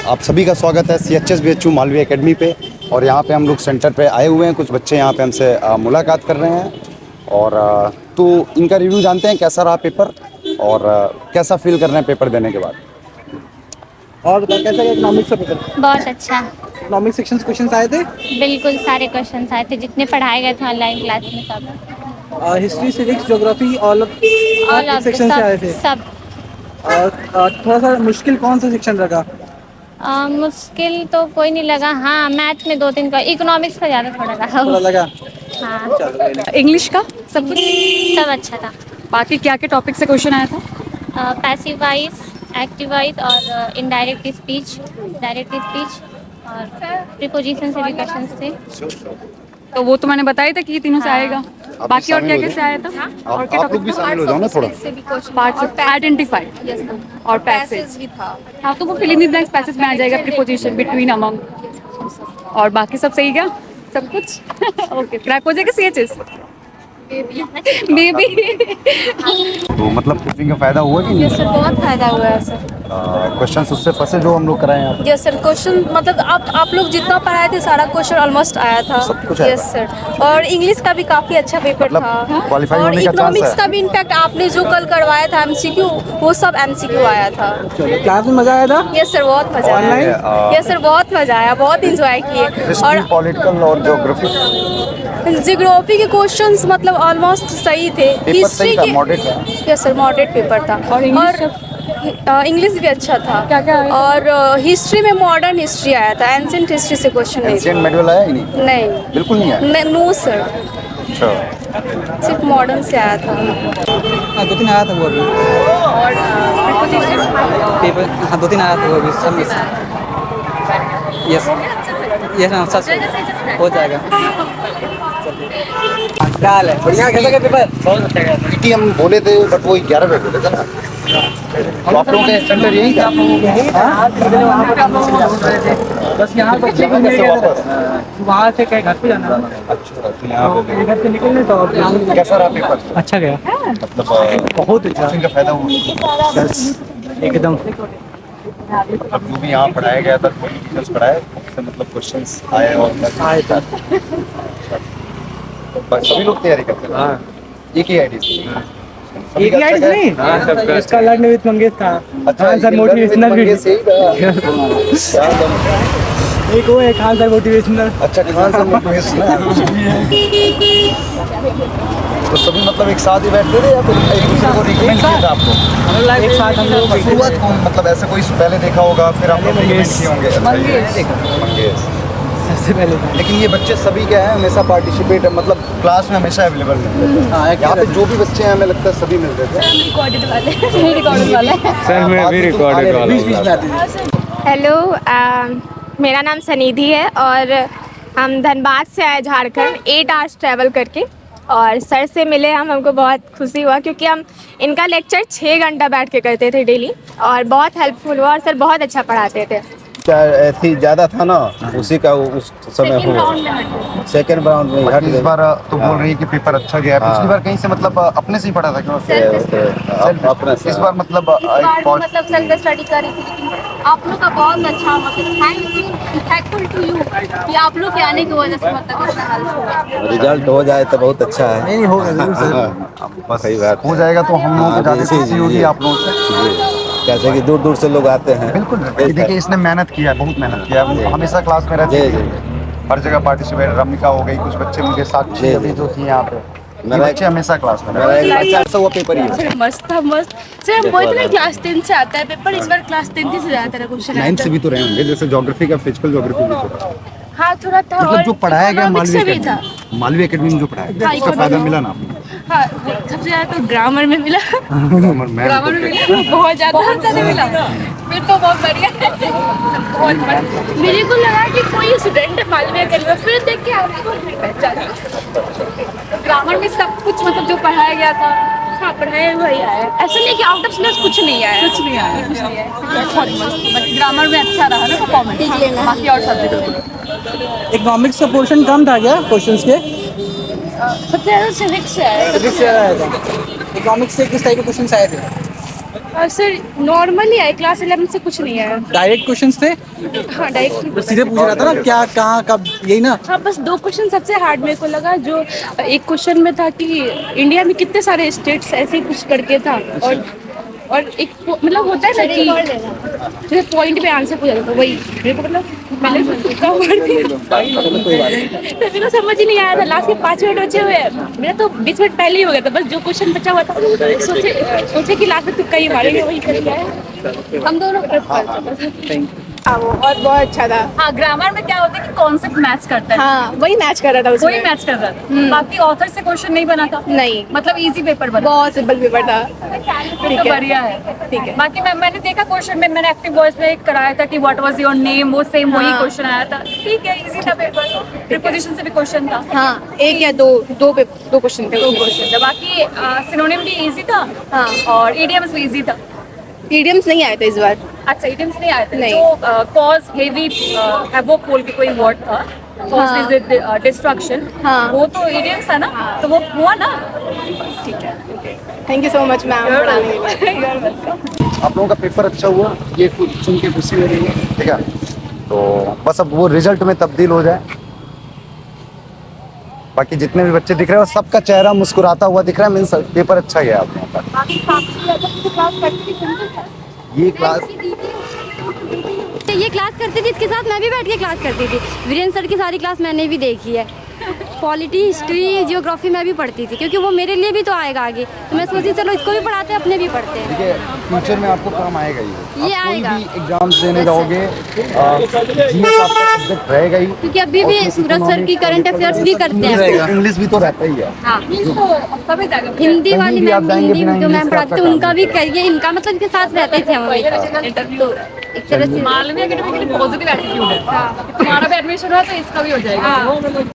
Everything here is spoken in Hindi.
आप सभी का स्वागत है CHS BHU मालवीय एकेडमी पे। और यहाँ पे हम लोग सेंटर पे आए हुए हैं। कुछ बच्चे यहाँ पे हमसे मुलाकात कर रहे हैं और तो इनका रिव्यू जानते हैं कैसा रहा पेपर और कैसा फील कर रहे हैं पेपर देने के बाद। और बताओ कैसा गया इकोनॉमिक्स का पेपर? बहुत अच्छा। इकोनॉमिक्स सेक्शन से क्वेश्चंस आए थे? बिल्कुल सारे क्वेश्चन आए थे जितने पढ़ाए गए थे ऑनलाइन क्लास में सब। History, civics, geography all section से आए थे। सब थोड़ा सा मुश्किल कौन सा सेक्शन लगा? मुश्किल तो कोई नहीं लगा। हाँ, मैथ में 2-3 का, इकोनॉमिक्स का ज़्यादा थोड़ा थोड़ा लगा। लगा? हाँ, चलो। इंग्लिश का सब कुछ सब अच्छा था। बाकी क्या क्या टॉपिक से क्वेश्चन आया था? पैसिव वाइज, एक्टिव वाइज और इनडायरेक्ट स्पीच, डायरेक्ट स्पीच और प्रीपोजिशन से भी क्वेश्चन थे। तो वो तो मैंने बताया था कि ये तीनों से आएगा। आप बाकी और क्या शामिल क्या हो से आया था? जाओ। और क्या आप लोग भी शामिल हो जाओ ना थोड़ा। पार्ट्स आइडेंटिफाई और पैसेज भी था। हाँ, तो वो fill in the blanks passage में आ जाएगा, प्रीपोजिशन, बिटवीन, अमंग। और बाकी सब सही गया सब कुछ। ओके, क्रैक हो जाएगा CHS मे बी। तो मतलब कोचिंग का फायदा हुआ कि नहीं? सर बहुत फायदा हुआ है सर। क्वेश्चन उससे फंसे जो हम लोग कराए हैं आप? यस सर, क्वेश्चन मतलब आप लोग जितना पढ़ाए थे सारा क्वेश्चन ऑलमोस्ट आया था। सब कुछ आया यस सर। और इंग्लिश का भी काफ़ी अच्छा पेपर मतलब था। क्वालिफाई और होने का चांस इकोनॉमिक्स है? का भी इनफैक्ट आपने जो कल करवाया था MCQ, वो सब MCQ आया था। चलो, क्लास में मजा आया था? यस सर, बहुत मजा आया। Online? यस सर, बहुत मजा आया, बहुत इंजॉय किए। हिस्ट्री, और पॉलिटिकल और ज्योग्राफी जियोग्राफी के क्वेश्चंस मतलब ऑलमोस्ट सही थे। पेपर सही था, मॉडरेट था? यस सर, मॉडरेट पेपर था। और इंग्लिश भी अच्छा था। क्या क्या आया था? और हिस्ट्री में मॉडर्न हिस्ट्री आया था, एंशिएंट हिस्ट्री से क्वेश्चन नहीं एंशिएंट था। मेडल आया ही नहीं? नहीं, बिल्कुल नहीं आया। नो सर, अच्छा, सिर्फ मॉडर्न से आया था। हाँ, 2-3 आया था वो अभी पेपर। हाँ, 2-3 आया था वो अभी सब में। यस यस, हाँ सच हो जाएगा। क्या हाल है? बढ़िया, कैसा गया पेपर? बहुत अच्छा गया। पीटी हम बोले थे बट वो 11 बजे बोले थे ना। तो आप लोगों के सेंटर यही था? बस यहाँ पर कैसे वापस? वहाँ से कहीं घर पे जाना है। अच्छा, तो यहाँ पे घर से निकलने तो अब कैसा रहा पेपर? अच्छा गया, मतलब बहुत अच्छा, कोचिंग का फायदा हुआ? एकदम। मतलब जो भी यहाँ पढ़ाया गया था, कोई टीचर्स पढ़ाए उससे मतलब क्वेश्चंस आए और आए था। बस सभी लोग तैयारी करते हैं। हाँ, एक ही आईडी एक लाइन नहीं। हाँ, सबका इसका लर्न विद मंगेश था। अच्छा, हाँ सर, मोटिवेशनल वीडियो। सही था। एक वो है खान सर मोटिवेशनल। अच्छा, खान सर मोटिवेशनल। तो सभी मतलब एक साथ ही बैठते थे या फिर एक दूसरे को रिकमेंड किया था आपको? एक साथ हम लोग शुरुआत कौन मतलब ऐसे कोई पहले देखा होगा फिर आप लोग रिकमेंड किए होंगे? मंगेश सबसे पहले था। लेकिन ये बच्चे सभी क्या है हमेशा पार्टिसिपेट मतलब क्लास में हमेशा अवेलेबल मिलते थे। हाँ, यहाँ पे जो भी बच्चे हैं हमें लगता है सभी मिलते थे। रिकॉर्डेड वाले सर मैं भी रिकॉर्डेड वाला बीच में आती थी। हेलो, मेरा नाम सनिधि है और हम धनबाद से आए झारखंड 8 आवर्स ट्रैवल करके। और सर से मिले हमको बहुत खुशी हुआ क्योंकि हम इनका लेक्चर 6 घंटा बैठ के करते थे डेली और बहुत हेल्पफुल हुआ और सर बहुत अच्छा पढ़ाते थे। क्या थी ज़्यादा था ना, उसी का उस समय हो सेकेंड राउंड में हट इस गए। बार तो बोल रही है कि पेपर अच्छा गया है। पिछली बार कहीं से मतलब अपने से ही पढ़ा था क्यों? अपने से इस बार मतलब मतलब सेल्फ स्टडी करी थी, लेकिन आप लोग का बहुत अच्छा मतलब थैंकफुल टू यू कि आप लोग के आने की वजह से मतलब इतना हेल्प हुआ। रिजल्ट हो जाए तो बहुत अच्छा है। नहीं होगा जरूर सर। बस सही बात हो जाएगा तो हम लोगों को ज़्यादा जी, खुशी जी, होगी जी। आप लोगों से। कैसे कि दूर दूर से लोग आते हैं। बिल्कुल देखिए इसने मेहनत किया है, बहुत मेहनत किया है। वो हमेशा क्लास में रहती जी, है, जी। हर जगह पार्टिसिपेट। रमिका हो गई, कुछ बच्चे मुझे साथ जी, अभी जी। जो थी यहाँ पे, ये मेरा बच्चे हमेशा क्लास में मेरा रहते एक बच्चा हुआ पेपर ही सर मस्त था, मस्त सर। हमको इतना क्लास 10 से आता है पेपर, इस बार क्लास 10 से ज़्यादा तरह क्वेश्चन नाइन्थ आता से है। भी तो रहे होंगे, जैसे ज्योग्राफी का फिजिकल ज्योग्राफी भी तो हाँ थोड़ा था। मतलब और जो पढ़ाया गया economics से भी था। मालवीय एकेडमी में जो पढ़ाया गया हाँ, उसका फायदा economics। मिला ना आपको? हाँ, सबसे ज़्यादा तो ग्रामर में मिला। ग्रामर में ग्रामर में मिला, बहुत ज़्यादा मिला। फिर तो बहुत बढ़िया है, बहुत बढ़िया। मेरे को लगा कि कोई स्टूडेंट है मालवीय एकेडमी में, फिर देख के आपको पहचाना। ग्रामर में सब कुछ मतलब जो पढ़ाया गया था, हाँ पढ़ाया हुआ ही आया। ऐसा नहीं कि आउट ऑफ सिलेबस कुछ नहीं आया, कुछ नहीं आया, कुछ नहीं आया। बहुत मस्त, बट ग्रामर में अच्छा रहा ना परफॉर्मेंस, बाकी और सब्जेक्ट में। इकोनॉमिक्स का पोर्शन कम था क्या क्वेश्चंस के? सबसे ज़्यादा सिविक्स है। फिजिक्स से आया था। इकोनॉमिक्स से किस टाइप के क्वेश्चंस आए थे? सर नॉर्मली आए, क्लास 11 से कुछ नहीं आया। डायरेक्ट क्वेश्चंस थे, हाँ डायरेक्ट। सीधे पूछ रहा था ना क्या कहाँ कब, यही ना। हाँ बस 2 क्वेश्चन सबसे हार्ड मेरे को लगा। जो एक क्वेश्चन में था कि इंडिया में कितने सारे स्टेट्स, ऐसे ही कुछ करके था। और एक मतलब होता है ना कि जैसे पॉइंट पे आंसर पूछा जाता, वही मेरे को मतलब मैंने कम कर दिया तो मेरे को समझ ही नहीं आया था। लास्ट के 5 मिनट बचे हुए हैं, मेरा तो 20 मिनट पहले ही हो गया था। बस जो क्वेश्चन बचा हुआ था सोचे कि लास्ट में तुक्का ही मारेंगे, वही करके आए हम दोनों। और बहुत अच्छा था। हाँ, ग्रामर में क्या होता है कि कॉन्सेप्ट मैच करता है। हाँ वही मैच कर रहा था उसमें। वही मैच कर रहा था, बाकी ऑथर से क्वेश्चन नहीं बना था। नहीं, मतलब इजी पेपर बना, बहुत सिंपल पेपर था। ठीक है, बढ़िया है। ठीक है। बाकी मैंने देखा क्वेश्चन में, मैंने एक्टिव वॉइस में कराया था कि व्हाट वाज योर नेम, वो सेम वही क्वेश्चन आया था। ठीक है, इजी था पेपर। प्रीपोजिशन से भी क्वेश्चन था। हाँ, एक या दो क्वेश्चन थे। 2 क्वेश्चन था। बाकी सिनोनिम भी इजी था। हाँ। और इडियम्स भी इजी था। मीडियम्स नहीं आए थे इस बार। अच्छा, इडियम्स नहीं आए थे। नहीं। जो कॉज हेवी हैवोक बोल के कोई वर्ड था, कॉज इज डिस्ट्रक्शन, हाँ। वो तो इडियम्स था ना, तो वो हुआ ना। ठीक है, thank you so much ma'am. आप लोगों का पेपर अच्छा हुआ, ये सुन के खुशी हो रही है, ठीक है। तो बस अब वो रिजल्ट में तब्दील हो जाए। बाकी जितने भी बच्चे दिख रहे हो, सबका चेहरा मुस्कुराता हुआ दिख रहा है। मीन्स पेपर अच्छा गया आप लोगों का। ये क्लास ये क्लास करती थी, इसके साथ मैं भी बैठ के क्लास करती थी। वीरेंद्र सर की सारी क्लास मैंने भी देखी है। पॉलिटी, हिस्ट्री, जियोग्राफी में भी पढ़ती थी, क्योंकि वो मेरे लिए भी तो आएगा आगे। तो मैं सोची चलो इसको भी पढ़ाते हैं, अपने भी पढ़ते हैं। देखिए, फ्यूचर में आपको काम आएगा ये आप आएगा। कोई भी एग्जाम्स देने जाओगे, जीएस आपका सब्जेक्ट रहेगा ही। क्योंकि अभी भी सूरज सर की करंट अफेयर्स भी करते हैं। इंग्लिश भी तो रहता ही है। हाँ, कहीं हिंदी वाली भी आप मैम, जाएंगे हिंदी बिना जो मैम इंग्लिश के पढ़ाते आपका थे उनका काम भी नहीं करिए, इनका मतलब इनके साथ रहते थे हम हमेशा। तो एक तरह से मालवीय एकेडमी के लिए पॉजिटिव एटीट्यूड है। तुम्हारा भी एडमिशन हुआ तो इसका भी हो जाएगा।